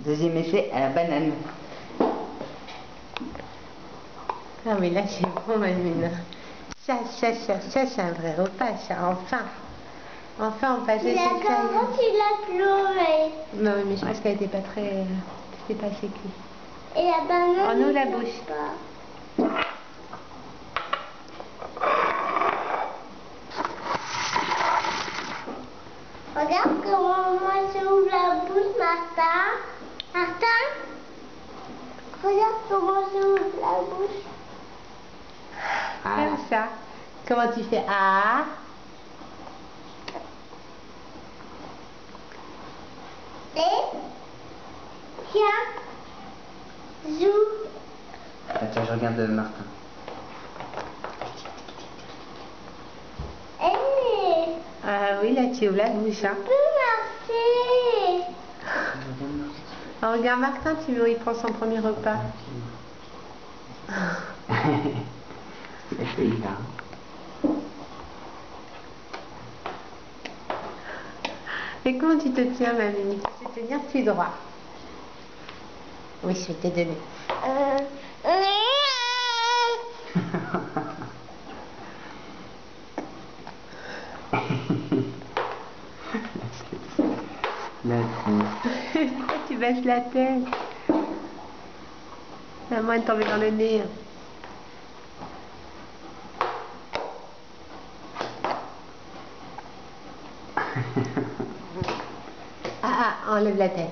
Deuxième essai à la banane. Ah mais là c'est bon Mamina. Ça c'est un vrai repas, ça, enfin. Enfin on passait La sur ça. carotte, il a pleuré. Non mais je pense qu'elle était pas très... C'était pas assez cuit. Et la banane, En nous la il pleure bouche. pas. Regarde comment moi j'ouvre la bouche, Martin. Martin, regarde comment j'ouvre la bouche. Comme ça. Comment tu fais? Ah. Et tiens, joue. Attends, je regarde Martin. Et Ah oui, là tu ouvres la bouche. Hein. peut marcher. Alors, regarde Martin, tu vois, il prend son premier repas. C'est là. Et comment tu te tiens, mamie? Tu peux te tenir plus droit. Oui, je vais te donner. Pourquoi tu baisses la tête? À moins de tomber dans le nez. Enlève la tête.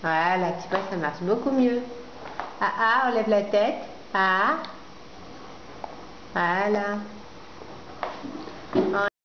Voilà, tu vois, ça marche beaucoup mieux. Enlève la tête. Voilà.